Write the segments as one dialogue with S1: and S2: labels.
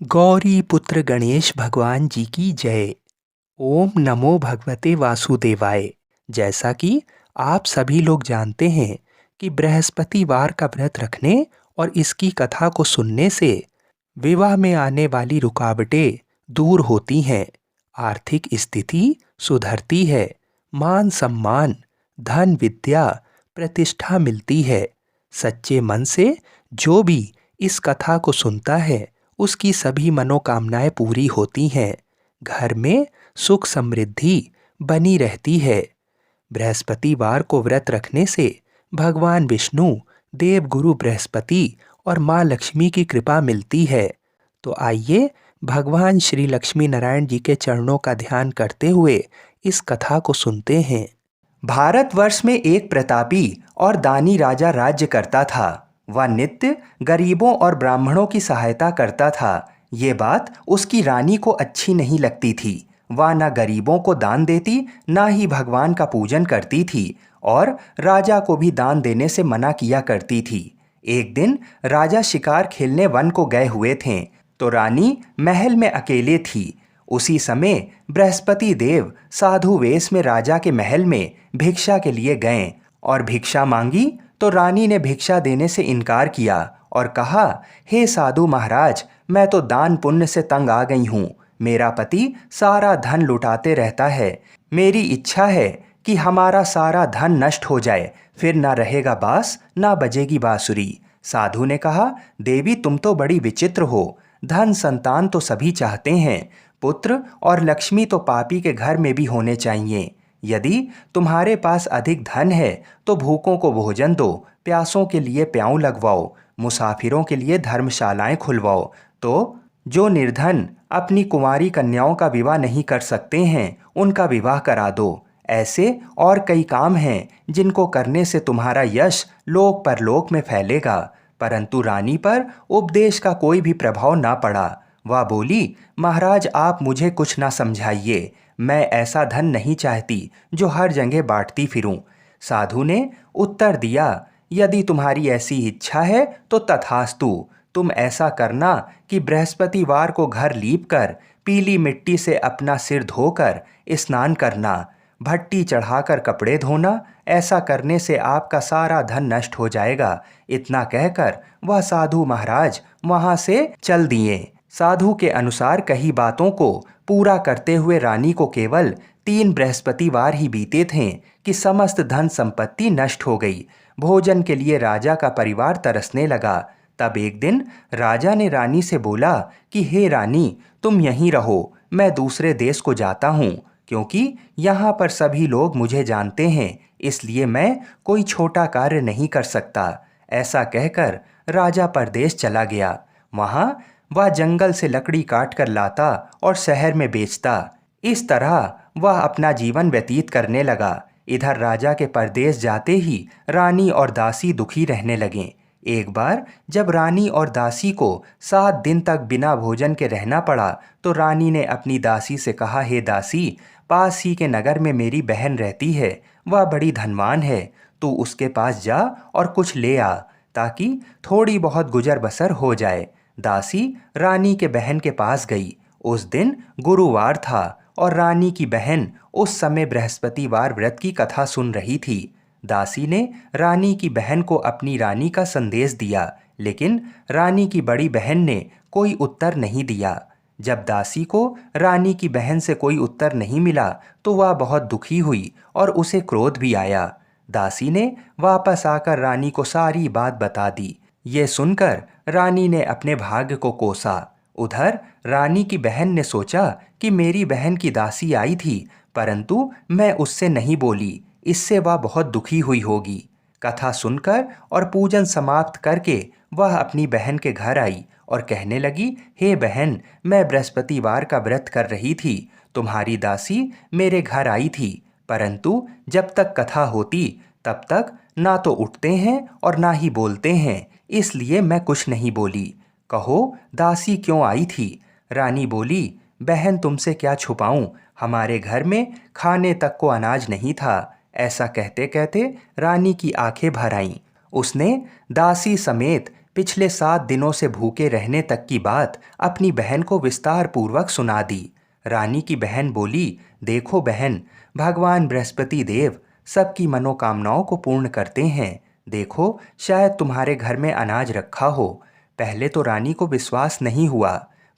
S1: गौरी पुत्र गणेश भगवान जी की जय। ओम नमो भगवते वासुदेवाय। जैसा कि आप सभी लोग जानते हैं कि बृहस्पतिवार का व्रत रखने और इसकी कथा को सुनने से विवाह में आने वाली रुकावटें दूर होती हैं, आर्थिक स्थिति सुधरती है, मान सम्मान, धन विद्या, प्रतिष्ठा मिलती है। सच्चे मन से जो भी इस कथा को सुनता है उसकी सभी मनोकामनाएं पूरी होती हैं। घर में सुख समृद्धि बनी रहती है। बृहस्पतिवार को व्रत रखने से भगवान विष्णु, देवगुरु बृहस्पति और माँ लक्ष्मी की कृपा मिलती है। तो आइए भगवान श्री लक्ष्मी नारायण जी के चरणों का ध्यान करते हुए इस कथा को सुनते हैं। भारतवर्ष में एक प्रतापी और दानी राजा राज्य करता था। वह नित्य गरीबों और ब्राह्मणों की सहायता करता था। ये बात उसकी रानी को अच्छी नहीं लगती थी। वह न गरीबों को दान देती, न ही भगवान का पूजन करती थी और राजा को भी दान देने से मना किया करती थी। एक दिन राजा शिकार खेलने वन को गए हुए थे, तो रानी महल में अकेले थी। उसी समय बृहस्पति देव साधु वेश में राजा के महल में भिक्षा के लिए गए और भिक्षा मांगी तो रानी ने भिक्षा देने से इनकार किया और कहा, हे साधु महाराज, मैं तो दान पुण्य से तंग आ गई हूँ। मेरा पति सारा धन लुटाते रहता है। मेरी इच्छा है कि हमारा सारा धन नष्ट हो जाए, फिर ना रहेगा बांस ना बजेगी बांसुरी। साधु ने कहा, देवी तुम तो बड़ी विचित्र हो। धन संतान तो सभी चाहते हैं, पुत्र और लक्ष्मी तो पापी के घर में भी होने चाहिए। यदि तुम्हारे पास अधिक धन है तो भूखों को भोजन दो, प्यासों के लिए प्याऊ लगवाओ, मुसाफिरों के लिए धर्मशालाएं खुलवाओ। तो जो निर्धन अपनी कुंवारी कन्याओं का विवाह नहीं कर सकते हैं उनका विवाह करा दो। ऐसे और कई काम हैं जिनको करने से तुम्हारा यश लोक परलोक में फैलेगा। परंतु रानी पर उपदेश का कोई भी प्रभाव ना पड़ा। वह बोली, महाराज आप मुझे कुछ ना समझाइए। मैं ऐसा धन नहीं चाहती जो हर जगह बांटती फिरूं। साधु ने उत्तर दिया, यदि तुम्हारी ऐसी इच्छा है तो तथास्तु। तुम ऐसा करना कि बृहस्पतिवार को घर लीप कर पीली मिट्टी से अपना सिर धोकर स्नान करना, भट्टी चढ़ाकर कपड़े धोना। ऐसा करने से आपका सारा धन नष्ट हो जाएगा। इतना कहकर वह साधु महाराज वहां से चल दिए। साधु के अनुसार कही बातों को पूरा करते हुए रानी को केवल 3 बृहस्पतिवार ही बीते थे कि समस्त धन संपत्ति नष्ट हो गई। भोजन के लिए राजा का परिवार तरसने लगा। तब एक दिन राजा ने रानी से बोला कि हे रानी, तुम यहीं रहो, मैं दूसरे देश को जाता हूँ, क्योंकि यहाँ पर सभी लोग मुझे जानते हैं, इसलिए मैं कोई छोटा कार्य नहीं कर सकता। ऐसा कहकर राजा परदेश चला गया। वहाँ वह जंगल से लकड़ी काट कर लाता और शहर में बेचता। इस तरह वह अपना जीवन व्यतीत करने लगा। इधर राजा के परदेश जाते ही रानी और दासी दुखी रहने लगें। एक बार जब रानी और दासी को 7 दिन तक बिना भोजन के रहना पड़ा, तो रानी ने अपनी दासी से कहा, हे दासी, पास ही के नगर में मेरी बहन रहती है, वह बड़ी धनवान है। तू उसके पास जा और कुछ ले आ, ताकि थोड़ी बहुत गुजर बसर हो जाए। दासी रानी के बहन के पास गई। उस दिन गुरुवार था और रानी की बहन उस समय बृहस्पतिवार व्रत की कथा सुन रही थी। दासी ने रानी की बहन को अपनी रानी का संदेश दिया, लेकिन रानी की बड़ी बहन ने कोई उत्तर नहीं दिया। जब दासी को रानी की बहन से कोई उत्तर नहीं मिला तो वह बहुत दुखी हुई और उसे क्रोध भी आया। दासी ने वापस आकर रानी को सारी बात बता दी। ये सुनकर रानी ने अपने भाग्य को कोसा। उधर रानी की बहन ने सोचा कि मेरी बहन की दासी आई थी, परंतु मैं उससे नहीं बोली, इससे वह बहुत दुखी हुई होगी। कथा सुनकर और पूजन समाप्त करके वह अपनी बहन के घर आई और कहने लगी, हे बहन, मैं बृहस्पतिवार का व्रत कर रही थी। तुम्हारी दासी मेरे घर आई थी, परंतु जब तक कथा होती तब तक ना तो उठते हैं और ना ही बोलते हैं, इसलिए मैं कुछ नहीं बोली। कहो दासी क्यों आई थी? रानी बोली, बहन तुमसे क्या छुपाऊं, हमारे घर में खाने तक को अनाज नहीं था। ऐसा कहते कहते रानी की आंखें भर आईं। उसने दासी समेत पिछले 7 दिनों से भूखे रहने तक की बात अपनी बहन को विस्तार पूर्वक सुना दी। रानी की बहन बोली, देखो बहन, भगवान बृहस्पति देव सबकी मनोकामनाओं को पूर्ण करते हैं। देखो, शायद तुम्हारे घर में अनाज रखा हो। पहले तो रानी को विश्वास नहीं हुआ,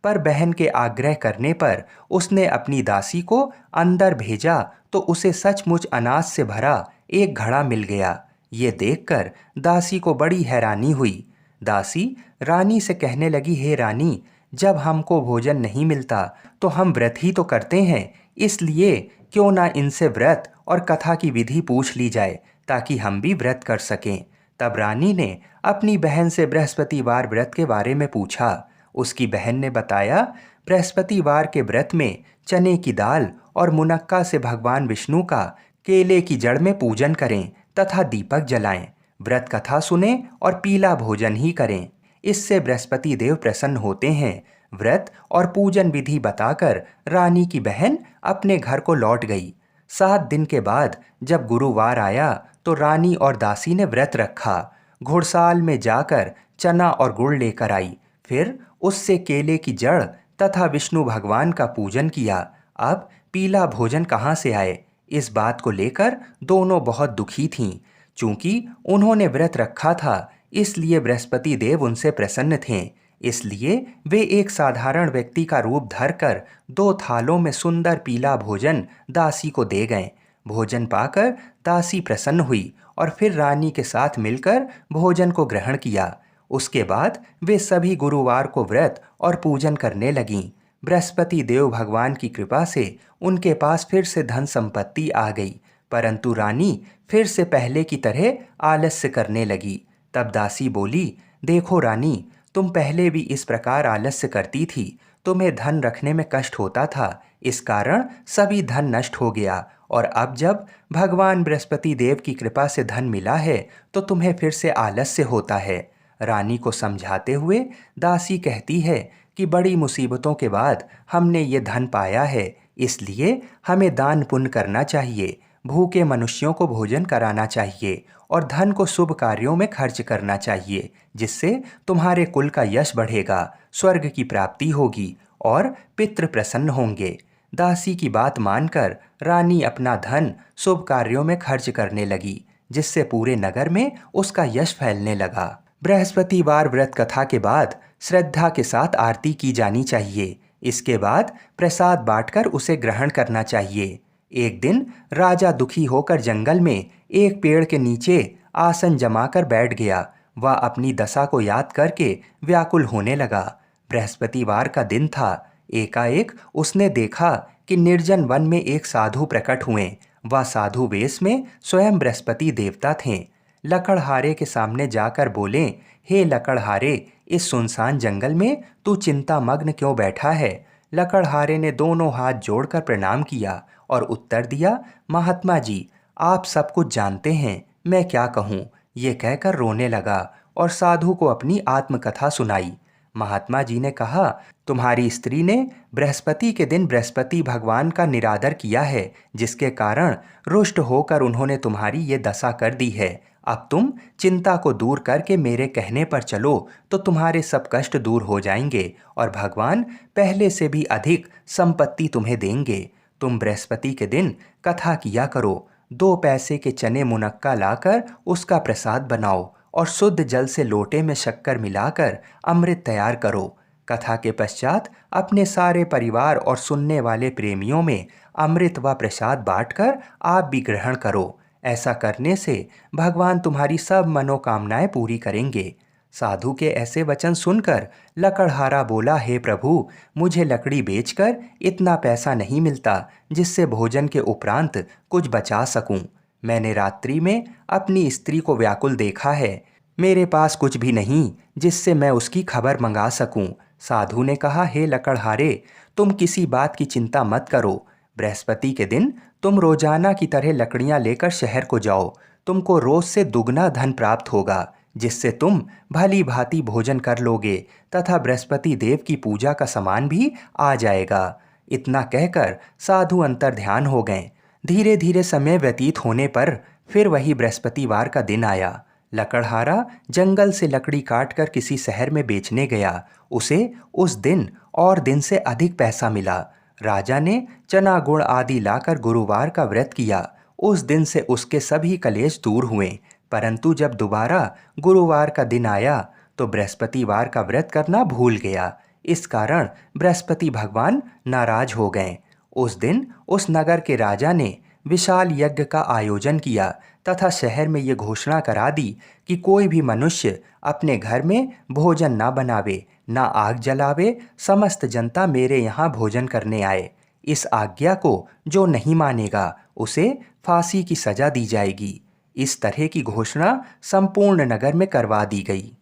S1: पर बहन के आग्रह करने पर उसने अपनी दासी को अंदर भेजा तो उसे सचमुच अनाज से भरा एक घड़ा मिल गया। ये देखकर दासी को बड़ी हैरानी हुई। दासी रानी से कहने लगी, हे रानी, जब हमको भोजन नहीं मिलता तो हम व्रत ही तो करते हैं, इसलिए क्यों ना इनसे व्रत और कथा की विधि पूछ ली जाए ताकि हम भी व्रत कर सकें। तब रानी ने अपनी बहन से बृहस्पतिवार व्रत के बारे में पूछा। उसकी बहन ने बताया, बृहस्पतिवार के व्रत में चने की दाल और मुनक्का से भगवान विष्णु का केले की जड़ में पूजन करें तथा दीपक जलाएं, व्रत कथा सुने और पीला भोजन ही करें। इससे बृहस्पति देव प्रसन्न होते हैं। व्रत और पूजन विधि बताकर रानी की बहन अपने घर को लौट गई। 7 दिन के बाद जब गुरुवार आया तो रानी और दासी ने व्रत रखा। घुड़साल में जाकर चना और गुड़ लेकर आई, फिर उससे केले की जड़ तथा विष्णु भगवान का पूजन किया। अब पीला भोजन कहाँ से आए, इस बात को लेकर दोनों बहुत दुखी थीं। चूंकि उन्होंने व्रत रखा था, इसलिए बृहस्पति देव उनसे प्रसन्न थे। इसलिए वे एक साधारण व्यक्ति का रूप धरकर 2 थालों में सुंदर पीला भोजन दासी को दे गए। भोजन पाकर दासी प्रसन्न हुई और फिर रानी के साथ मिलकर भोजन को ग्रहण किया। उसके बाद वे सभी गुरुवार को व्रत और पूजन करने लगीं। बृहस्पति देव भगवान की कृपा से उनके पास फिर से धन संपत्ति आ गई, परंतु रानी फिर से पहले की तरह आलस्य करने लगी। तब दासी बोली, देखो रानी, तुम पहले भी इस प्रकार आलस्य करती थी, तुम्हें धन रखने में कष्ट होता था, इस कारण सभी धन नष्ट हो गया, और अब जब भगवान बृहस्पति देव की कृपा से धन मिला है तो तुम्हें फिर से आलस्य होता है। रानी को समझाते हुए दासी कहती है कि बड़ी मुसीबतों के बाद हमने ये धन पाया है, इसलिए हमें दान पुण्य करना चाहिए, भूखे मनुष्यों को भोजन कराना चाहिए और धन को शुभ कार्यों में खर्च करना चाहिए, जिससे तुम्हारे कुल का यश बढ़ेगा, स्वर्ग की प्राप्ति होगी और पितृ प्रसन्न होंगे। दासी की बात मानकर रानी अपना धन शुभ कार्यों में खर्च करने लगी, जिससे पूरे नगर में उसका यश फैलने लगा। बृहस्पतिवार व्रत कथा के बाद श्रद्धा के साथ आरती की जानी चाहिए। इसके बाद प्रसाद बांटकर उसे ग्रहण करना चाहिए। एक दिन राजा दुखी होकर जंगल में एक पेड़ के नीचे आसन जमाकर बैठ गया। वह अपनी दशा को याद करके व्याकुल होने लगा। बृहस्पतिवार का दिन था। एकाएक उसने देखा कि निर्जन वन में एक साधु प्रकट हुए। वह साधु वेश में स्वयं बृहस्पति देवता थे। लकड़हारे के सामने जाकर बोले, हे लकड़हारे, इस सुनसान जंगल में तू चिंता मग्न क्यों बैठा है? लकड़हारे ने दोनों हाथ जोड़कर प्रणाम किया और उत्तर दिया, महात्मा जी, आप सब कुछ जानते हैं, मैं क्या कहूँ। ये कहकर रोने लगा और साधु को अपनी आत्मकथा सुनाई। महात्मा जी ने कहा, तुम्हारी स्त्री ने बृहस्पति के दिन बृहस्पति भगवान का निरादर किया है, जिसके कारण रुष्ट होकर उन्होंने तुम्हारी ये दशा कर दी है। अब तुम चिंता को दूर करके मेरे कहने पर चलो तो तुम्हारे सब कष्ट दूर हो जाएंगे और भगवान पहले से भी अधिक संपत्ति तुम्हें देंगे। तुम बृहस्पति के दिन कथा किया करो। 2 पैसे के चने मुनक्का लाकर उसका प्रसाद बनाओ और शुद्ध जल से लोटे में शक्कर मिलाकर अमृत तैयार करो। कथा के पश्चात अपने सारे परिवार और सुनने वाले प्रेमियों में अमृत व प्रसाद बांटकर आप भी ग्रहण करो। ऐसा करने से भगवान तुम्हारी सब मनोकामनाएं पूरी करेंगे। साधु के ऐसे वचन सुनकर लकड़हारा बोला, हे प्रभु, मुझे लकड़ी बेचकर इतना पैसा नहीं मिलता जिससे भोजन के उपरांत कुछ बचा सकूं। मैंने रात्रि में अपनी स्त्री को व्याकुल देखा है। मेरे पास कुछ भी नहीं जिससे मैं उसकी खबर मंगा सकूं। साधु ने कहा, हे लकड़हारे, तुम किसी बात की चिंता मत करो। बृहस्पति के दिन तुम रोजाना की तरह लकड़ियां लेकर शहर को जाओ। तुमको रोज से दुगना धन प्राप्त होगा, जिससे तुम भली भांति भोजन कर लोगे तथा बृहस्पति देव की पूजा का सामान भी आ जाएगा। इतना कहकर साधु अंतर ध्यान हो गए। धीरे धीरे समय व्यतीत होने पर फिर वही बृहस्पतिवार का दिन आया। लकड़हारा जंगल से लकड़ी काटकर किसी शहर में बेचने गया। उसे उस दिन और दिन से अधिक पैसा मिला। राजा ने चना गुड़ आदि लाकर गुरुवार का व्रत किया। उस दिन से उसके सभी कलेश दूर हुए। परंतु जब दोबारा गुरुवार का दिन आया तो बृहस्पतिवार का व्रत करना भूल गया। इस कारण बृहस्पति भगवान नाराज हो गए। उस दिन उस नगर के राजा ने विशाल यज्ञ का आयोजन किया तथा शहर में ये घोषणा करा दी कि कोई भी मनुष्य अपने घर में भोजन ना बनावे, ना आग जलावे, समस्त जनता मेरे यहाँ भोजन करने आए। इस आज्ञा को जो नहीं मानेगा उसे फांसी की सजा दी जाएगी। इस तरह की घोषणा संपूर्ण नगर में करवा दी गई।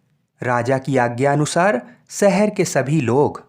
S1: राजा की आज्ञा अनुसार शहर के सभी लोग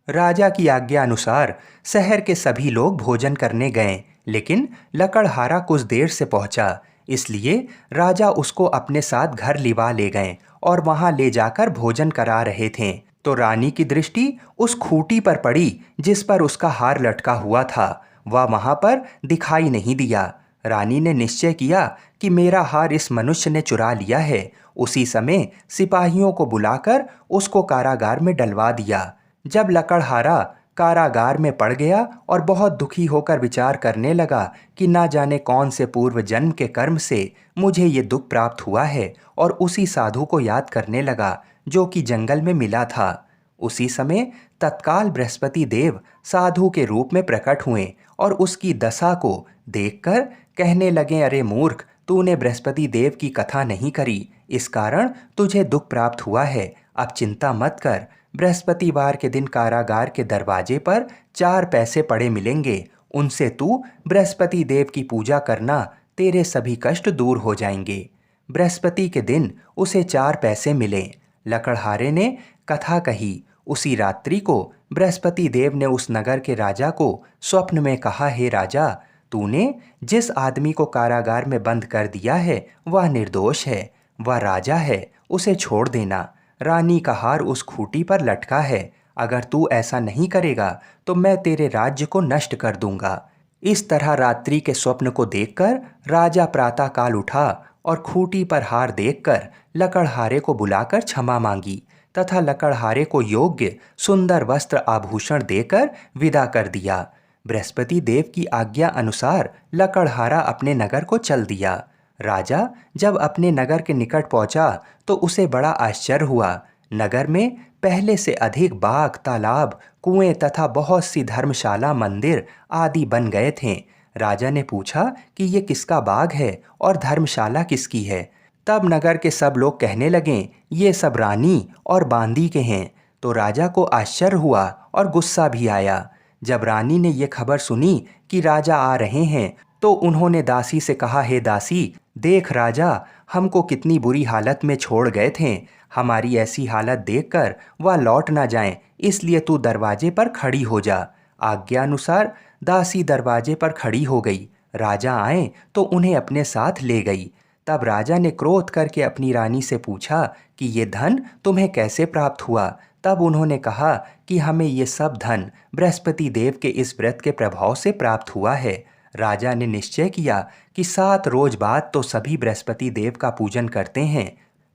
S1: राजा की आज्ञा अनुसार शहर के सभी लोग भोजन करने गए, लेकिन लकड़हारा कुछ देर से पहुंचा। इसलिए राजा उसको अपने साथ घर लिवा ले गए और वहां ले जाकर भोजन करा रहे थे तो रानी की दृष्टि उस खूंटी पर पड़ी जिस पर उसका हार लटका हुआ था। वह वहां पर दिखाई नहीं दिया। रानी ने निश्चय किया कि मेरा हार इस मनुष्य ने चुरा लिया है। उसी समय सिपाहियों को बुलाकर उसको कारागार में डलवा दिया। जब लकड़हारा कारागार में पड़ गया और बहुत दुखी होकर विचार करने लगा कि ना जाने कौन से पूर्व जन्म के कर्म से मुझे ये दुख प्राप्त हुआ है, और उसी साधु को याद करने लगा जो कि जंगल में मिला था। उसी समय तत्काल बृहस्पति देव साधु के रूप में प्रकट हुए और उसकी दशा को देखकर कहने लगे, अरे मूर्ख, तूने बृहस्पति देव की कथा नहीं करी, इस कारण तुझे दुख प्राप्त हुआ है। अब चिंता मत कर, बृहस्पतिवार के दिन कारागार के दरवाजे पर 4 पैसे पड़े मिलेंगे। उनसे तू बृहस्पति देव की पूजा करना, तेरे सभी कष्ट दूर हो जाएंगे। बृहस्पति के दिन उसे 4 पैसे मिले। लकड़हारे ने कथा कही। उसी रात्रि को बृहस्पति देव ने उस नगर के राजा को स्वप्न में कहा, हे राजा, तूने जिस आदमी को कारागार में बंद कर दिया है वह निर्दोष है, वह राजा है, उसे छोड़ देना। रानी का हार उस खूंटी पर लटका है। अगर तू ऐसा नहीं करेगा तो मैं तेरे राज्य को नष्ट कर दूंगा। इस तरह रात्रि के स्वप्न को देखकर राजा प्रातःकाल उठा और खूंटी पर हार देखकर लकड़हारे को बुलाकर क्षमा मांगी तथा लकड़हारे को योग्य सुंदर वस्त्र आभूषण देकर विदा कर दिया। बृहस्पति देव की आज्ञा अनुसार लकड़हारा अपने नगर को चल दिया। राजा जब अपने नगर के निकट पहुंचा तो उसे बड़ा आश्चर्य हुआ। नगर में पहले से अधिक बाग, तालाब, कुएं तथा बहुत सी धर्मशाला, मंदिर आदि बन गए थे। राजा ने पूछा कि ये किसका बाग है और धर्मशाला किसकी है। तब नगर के सब लोग कहने लगे, ये सब रानी और बांदी के हैं। तो राजा को आश्चर्य हुआ और गुस्सा भी आया। जब रानी ने ये खबर सुनी कि राजा आ रहे हैं तो उन्होंने दासी से कहा, हे दासी, देख राजा हमको कितनी बुरी हालत में छोड़ गए थे। हमारी ऐसी हालत देखकर वह लौट ना जाएं, इसलिए तू दरवाजे पर खड़ी हो जा। आज्ञा अनुसार दासी दरवाजे पर खड़ी हो गई। राजा आए तो उन्हें अपने साथ ले गई। तब राजा ने क्रोध करके अपनी रानी से पूछा कि ये धन तुम्हें कैसे प्राप्त हुआ। तब उन्होंने कहा कि हमें ये सब धन बृहस्पति देव के इस व्रत के प्रभाव से प्राप्त हुआ है। राजा ने निश्चय किया कि 7 रोज बाद तो सभी बृहस्पति देव का पूजन करते हैं,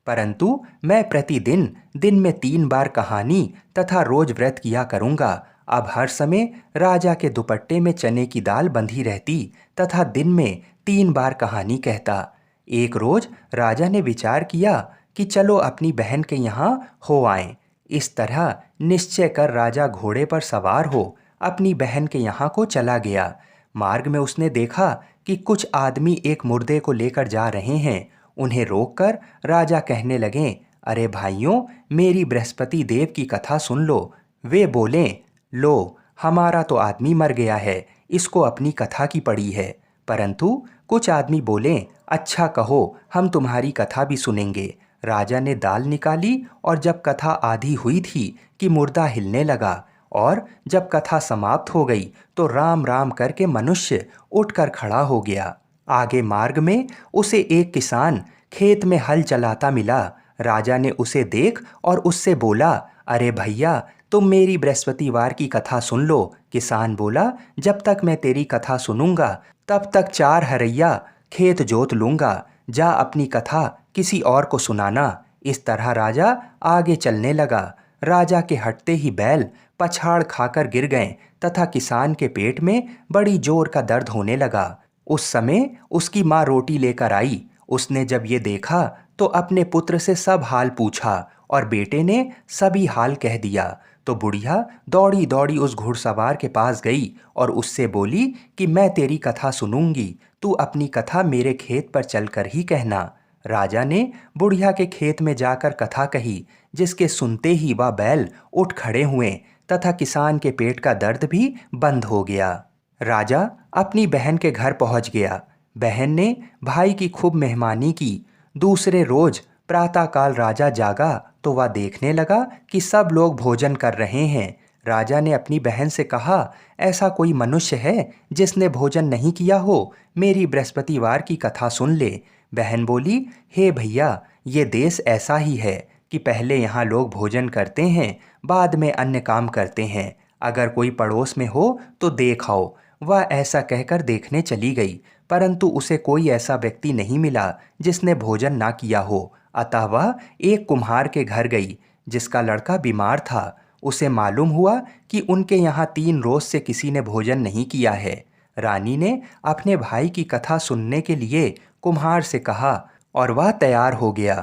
S1: परंतु मैं प्रतिदिन दिन में 3 बार कहानी तथा रोज व्रत किया करूँगा। अब हर समय राजा के दुपट्टे में चने की दाल बंधी रहती तथा दिन में 3 बार कहानी कहता। एक रोज राजा ने विचार किया कि चलो अपनी बहन के यहाँ हो आएं। इस तरह निश्चय कर राजा घोड़े पर सवार हो अपनी बहन के यहाँ को चला गया। मार्ग में उसने देखा कि कुछ आदमी एक मुर्दे को लेकर जा रहे हैं। उन्हें रोककर राजा कहने लगे, अरे भाइयों, मेरी बृहस्पति देव की कथा सुन लो। वे बोले, लो, हमारा तो आदमी मर गया है, इसको अपनी कथा की पड़ी है। परंतु कुछ आदमी बोले, अच्छा कहो, हम तुम्हारी कथा भी सुनेंगे। राजा ने दाल निकाली और जब कथा आधी हुई थी कि मुर्दा हिलने लगा, और जब कथा समाप्त हो गई तो राम राम करके मनुष्य उठकर खड़ा हो गया। आगे मार्ग में उसे एक किसान खेत में हल चलाता मिला। राजा ने उसे देख और उससे बोला, अरे भैया, तुम मेरी बृहस्पतिवार की कथा सुन लो। किसान बोला, जब तक मैं तेरी कथा सुनूंगा तब तक 4 हरैया खेत जोत लूंगा। जा अपनी कथा किसी और को सुनाना। इस तरह राजा आगे चलने लगा। राजा के हटते ही बैल पछाड़ खाकर गिर गए तथा किसान के पेट में बड़ी जोर का दर्द होने लगा। उस समय उसकी माँ रोटी लेकर आई। उसने जब ये देखा तो अपने पुत्र से सब हाल पूछा और बेटे ने सभी हाल कह दिया। तो बुढ़िया दौड़ी दौड़ी उस घुड़सवार के पास गई और उससे बोली कि मैं तेरी कथा सुनूंगी, तू अपनी कथा मेरे खेत पर चलकर ही कहना। राजा ने बुढ़िया के खेत में जाकर कथा कही, जिसके सुनते ही वह बैल उठ खड़े हुए तथा किसान के पेट का दर्द भी बंद हो गया। राजा अपनी बहन के घर पहुंच गया। बहन ने भाई की खूब मेहमानी की। दूसरे रोज प्रातःकाल राजा जागा तो वह देखने लगा कि सब लोग भोजन कर रहे हैं। राजा ने अपनी बहन से कहा, ऐसा कोई मनुष्य है जिसने भोजन नहीं किया हो? मेरी बृहस्पतिवार की कथा सुन ले। बहन बोली, हे भैया, ये देश ऐसा ही है कि पहले यहाँ लोग भोजन करते हैं, बाद में अन्य काम करते हैं। अगर कोई पड़ोस में हो तो देख आओ। वह ऐसा कहकर देखने चली गई, परंतु उसे कोई ऐसा व्यक्ति नहीं मिला जिसने भोजन ना किया हो। अतः वह एक कुम्हार के घर गई, जिसका लड़का बीमार था। उसे मालूम हुआ कि उनके यहाँ 3 रोज से किसी ने भोजन नहीं किया है। रानी ने अपने भाई की कथा सुनने के लिए कुम्हार से कहा और वह तैयार हो गया।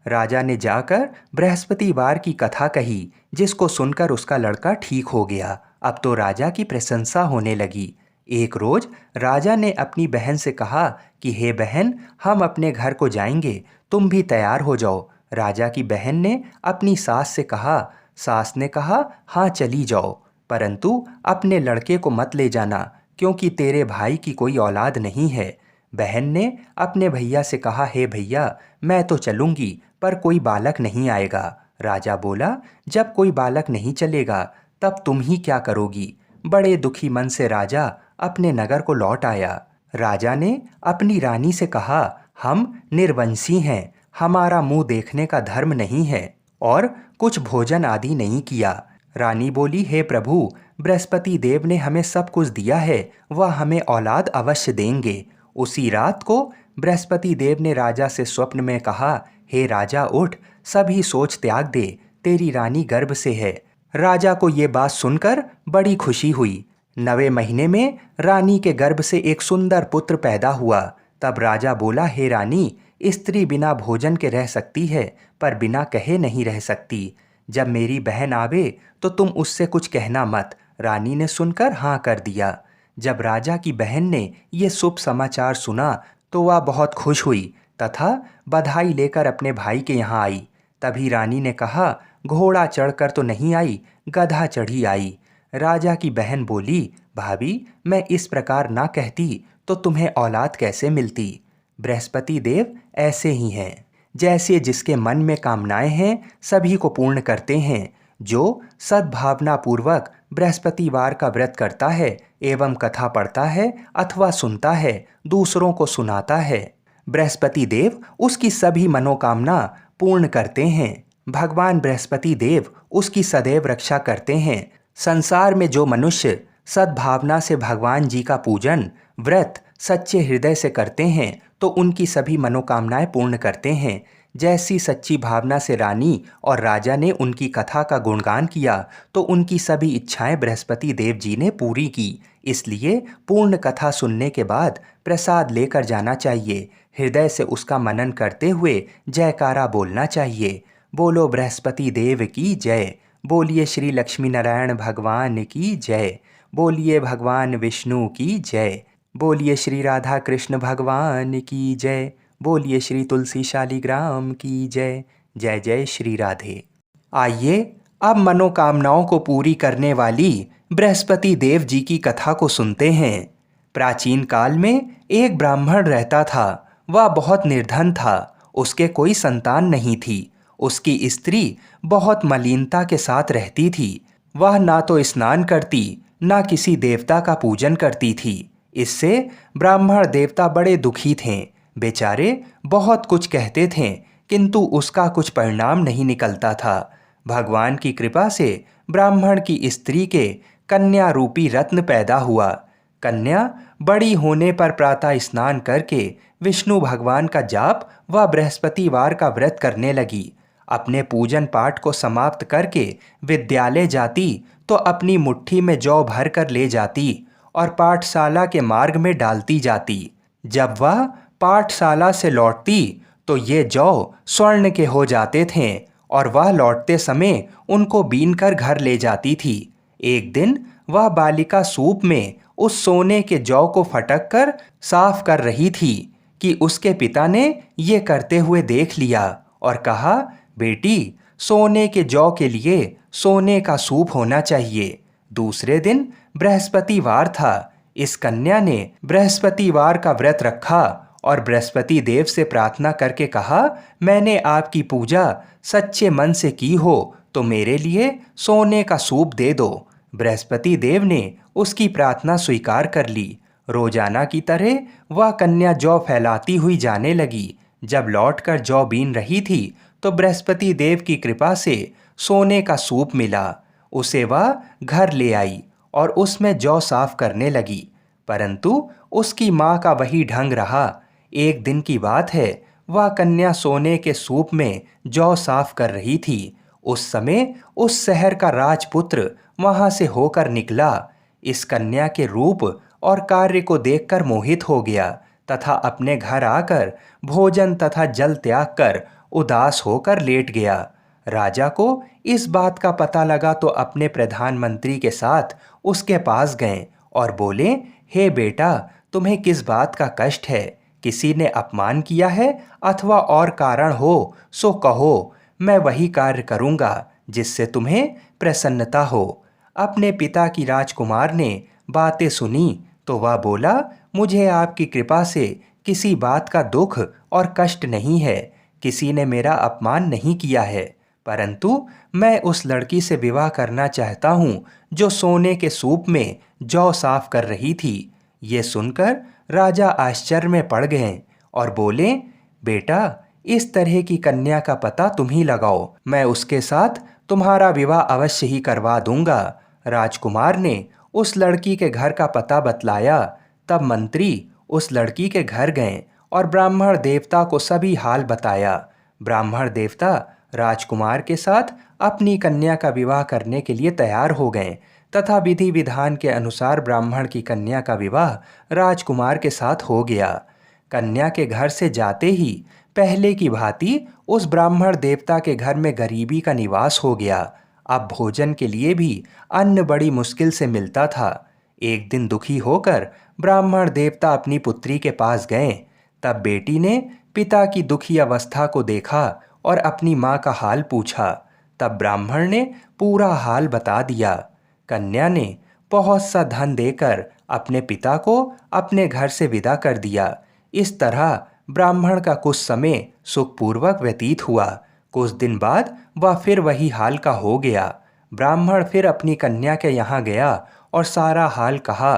S1: राजा ने जाकर बृहस्पतिवार की कथा कही, जिसको सुनकर उसका लड़का ठीक हो गया। अब तो राजा की प्रशंसा होने लगी। एक रोज राजा ने अपनी बहन से कहा कि हे बहन, हम अपने घर को जाएंगे, तुम भी तैयार हो जाओ। राजा की बहन ने अपनी सास से कहा। सास ने कहा, हाँ चली जाओ, परंतु अपने लड़के को मत ले जाना, क्योंकि तेरे भाई की कोई औलाद नहीं है। बहन ने अपने भैया से कहा, हे भैया, मैं तो चलूंगी, पर कोई बालक नहीं आएगा। राजा बोला, जब कोई बालक नहीं चलेगा तब तुम ही क्या करोगी? बड़े दुखी मन से राजा अपने नगर को लौट आया। राजा ने अपनी रानी से कहा, हम निर्वंशी हैं, हमारा मुंह देखने का धर्म नहीं है और कुछ भोजन आदि नहीं किया। रानी बोली, हे प्रभु, बृहस्पति देव ने हमें सब कुछ दिया है, वह हमें औलाद अवश्य देंगे। उसी रात को बृहस्पति देव ने राजा से स्वप्न में कहा, हे राजा उठ, सभी सोच त्याग दे, तेरी रानी गर्भ से है। राजा को ये बात सुनकर बड़ी खुशी हुई। 9वें महीने में रानी के गर्भ से एक सुंदर पुत्र पैदा हुआ। तब राजा बोला, हे रानी, स्त्री बिना भोजन के रह सकती है, पर बिना कहे नहीं रह सकती। जब मेरी बहन आवे तो तुम उससे कुछ कहना मत। रानी ने सुनकर हाँ कर दिया। जब राजा की बहन ने ये शुभ समाचार सुना तो वह बहुत खुश हुई तथा बधाई लेकर अपने भाई के यहाँ आई। तभी रानी ने कहा, घोड़ा चढ़कर तो नहीं आई, गधा चढ़ी आई। राजा की बहन बोली, भाभी, मैं इस प्रकार ना कहती तो तुम्हें औलाद कैसे मिलती? बृहस्पति देव ऐसे ही हैं, जैसे जिसके मन में कामनाएं हैं सभी को पूर्ण करते हैं। जो सद्भावना पूर्वक बृहस्पतिवार का व्रत करता है एवं कथा पढ़ता है अथवा सुनता है, दूसरों को सुनाता है, बृहस्पति देव उसकी सभी मनोकामना पूर्ण करते हैं। भगवान बृहस्पति देव उसकी सदैव रक्षा करते हैं। संसार में जो मनुष्य सद्भावना से भगवान जी का पूजन व्रत सच्चे हृदय से करते हैं तो उनकी सभी मनोकामनाएं पूर्ण करते हैं। जैसी सच्ची भावना से रानी और राजा ने उनकी कथा का गुणगान किया तो उनकी सभी इच्छाएं बृहस्पति देव जी ने पूरी की। इसलिए पूर्ण कथा सुनने के बाद प्रसाद लेकर जाना चाहिए। हृदय से उसका मनन करते हुए जयकारा बोलना चाहिए। बोलो बृहस्पति देव की जय। बोलिए श्री लक्ष्मी नारायण भगवान की जय। बोलिए भगवान विष्णु की जय। बोलिए श्री राधा कृष्ण भगवान की जय। बोलिए श्री तुलसी शालिग्राम की जय। जय जय श्री राधे। आइए अब मनोकामनाओं को पूरी करने वाली बृहस्पति देव जी की कथा को सुनते हैं। प्राचीन काल में एक ब्राह्मण रहता था। वह बहुत निर्धन था। उसके कोई संतान नहीं थी। उसकी स्त्री बहुत मलिनता के साथ रहती थी। वह ना तो स्नान करती, ना किसी देवता का पूजन करती थी। इससे ब्राह्मण देवता बड़े दुखी थे। बेचारे बहुत कुछ कहते थे, किंतु उसका कुछ परिणाम नहीं निकलता था। भगवान की कृपा से ब्राह्मण की स्त्री के कन्या रूपी रत्न पैदा हुआ। कन्या बड़ी होने पर प्रातः स्नान करके विष्णु भगवान का जाप व बृहस्पतिवार का व्रत करने लगी। अपने पूजन पाठ को समाप्त करके विद्यालय जाती तो अपनी मुट्ठी में जौ भर कर ले जाती और पाठशाला के मार्ग में डालती जाती। जब वह पाठशाला से लौटती तो ये जौ स्वर्ण के हो जाते थे और वह लौटते समय उनको बीन कर घर ले जाती थी। एक दिन वह बालिका सूप में उस सोने के जौ को फटक कर साफ कर रही थी कि उसके पिता ने ये करते हुए देख लिया और कहा, बेटी, सोने के जौ के लिए सोने का सूप होना चाहिए। दूसरे दिन बृहस्पतिवार था। इस कन्या ने बृहस्पतिवार का व्रत रखा और बृहस्पति देव से प्रार्थना करके कहा, मैंने आपकी पूजा सच्चे मन से की हो तो मेरे लिए सोने का सूप दे दो। बृहस्पति देव ने उसकी प्रार्थना स्वीकार कर ली। रोजाना की तरह वह कन्या जौ फैलाती हुई जाने लगी। जब लौटकर जौ बीन रही थी तो बृहस्पति देव की कृपा से सोने का सूप मिला। उसे वह घर ले आई और उसमें जौ साफ करने लगी, परंतु उसकी माँ का वही ढंग रहा। एक दिन की बात है, वह कन्या सोने के सूप में जौ साफ कर रही थी। उस समय उस शहर का राजपुत्र वहां से होकर निकला। इस कन्या के रूप और कार्य को देखकर मोहित हो गया तथा अपने घर आकर भोजन तथा जल त्याग कर उदास होकर लेट गया। राजा को इस बात का पता लगा तो अपने प्रधानमंत्री के साथ उसके पास गए और बोले, हे बेटा, तुम्हें किस बात का कष्ट है? किसी ने अपमान किया है अथवा और कारण हो सो कहो, मैं वही कार्य करूँगा जिससे तुम्हें प्रसन्नता हो। अपने पिता की राजकुमार ने बातें सुनी तो वह बोला, मुझे आपकी कृपा से किसी बात का दुख और कष्ट नहीं है। किसी ने मेरा अपमान नहीं किया है, परंतु मैं उस लड़की से विवाह करना चाहता हूँ जो सोने के सूप में जौ साफ कर रही थी। ये सुनकर राजा आश्चर्य में पड़ गए और बोले, बेटा, इस तरह की कन्या का पता तुम ही लगाओ, मैं उसके साथ तुम्हारा विवाह अवश्य ही करवा दूंगा। राजकुमार ने उस लड़की के घर का पता बतलाया। तब मंत्री उस लड़की के घर गए और ब्राह्मण देवता को सभी हाल बताया। ब्राह्मण देवता राजकुमार के साथ अपनी कन्या का विवाह करने के लिए तैयार हो गए तथा विधि विधान के अनुसार ब्राह्मण की कन्या का विवाह राजकुमार के साथ हो गया। कन्या के घर से जाते ही पहले की भांति उस ब्राह्मण देवता के घर में गरीबी का निवास हो गया। अब भोजन के लिए भी अन्न बड़ी मुश्किल से मिलता था। एक दिन दुखी होकर ब्राह्मण देवता अपनी पुत्री के पास गए। तब बेटी ने पिता की दुखी अवस्था को देखा और अपनी माँ का हाल पूछा। तब ब्राह्मण ने पूरा हाल बता दिया। कन्या ने बहुत सा धन देकर अपने पिता को अपने घर से विदा कर दिया। इस तरह ब्राह्मण का कुछ समय सुखपूर्वक व्यतीत हुआ। कुछ दिन बाद वह फिर वही हाल का हो गया। ब्राह्मण फिर अपनी कन्या के यहाँ गया और सारा हाल कहा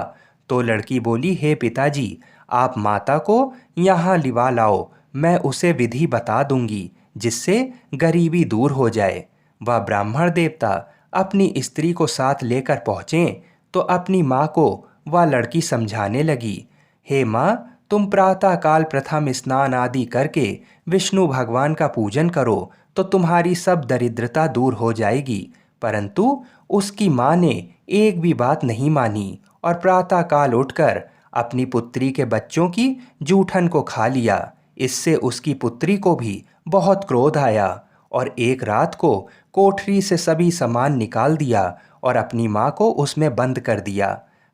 S1: तो लड़की बोली, हे पिताजी, आप माता को यहाँ लिवा लाओ, मैं उसे विधि बता दूंगी जिससे गरीबी दूर हो जाए। वह ब्राह्मण देवता अपनी स्त्री को साथ लेकर पहुँचे तो अपनी माँ को वह लड़की समझाने लगी, हे माँ, तुम प्रातःकाल प्रथम स्नान आदि करके विष्णु भगवान का पूजन करो तो तुम्हारी सब दरिद्रता दूर हो जाएगी। परंतु उसकी माँ ने एक भी बात नहीं मानी और प्रातःकाल उठकर अपनी पुत्री के बच्चों की जूठन को खा लिया। इससे उसकी पुत्री को भी बहुत क्रोध आया और एक रात को कोठरी से सभी सामान निकाल दिया और अपनी माँ को उसमें बंद कर दिया।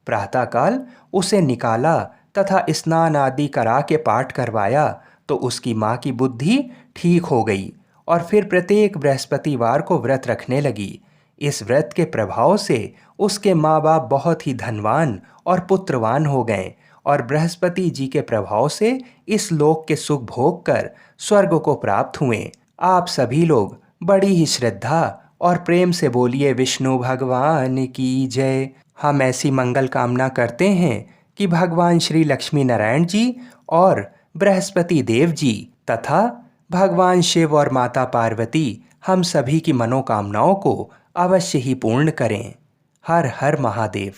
S1: प्रातःकाल उसे निकाला तथा स्नान आदि करा के पाठ करवाया तो उसकी माँ की बुद्धि ठीक हो गई और फिर प्रत्येक बृहस्पतिवार को व्रत रखने लगी। इस व्रत के प्रभाव से उसके माँ बाप बहुत ही धनवान और पुत्रवान हो गए और बृहस्पति जी के प्रभाव से इस लोक के सुख भोग कर स्वर्ग को प्राप्त हुए। आप सभी लोग बड़ी ही श्रद्धा और प्रेम से बोलिए, विष्णु भगवान की जय। हम ऐसी मंगल कामना करते हैं कि भगवान श्री लक्ष्मी नारायण जी और बृहस्पति देव जी तथा भगवान शिव और माता पार्वती हम सभी की मनोकामनाओं को अवश्य ही पूर्ण करें। हर हर महादेव।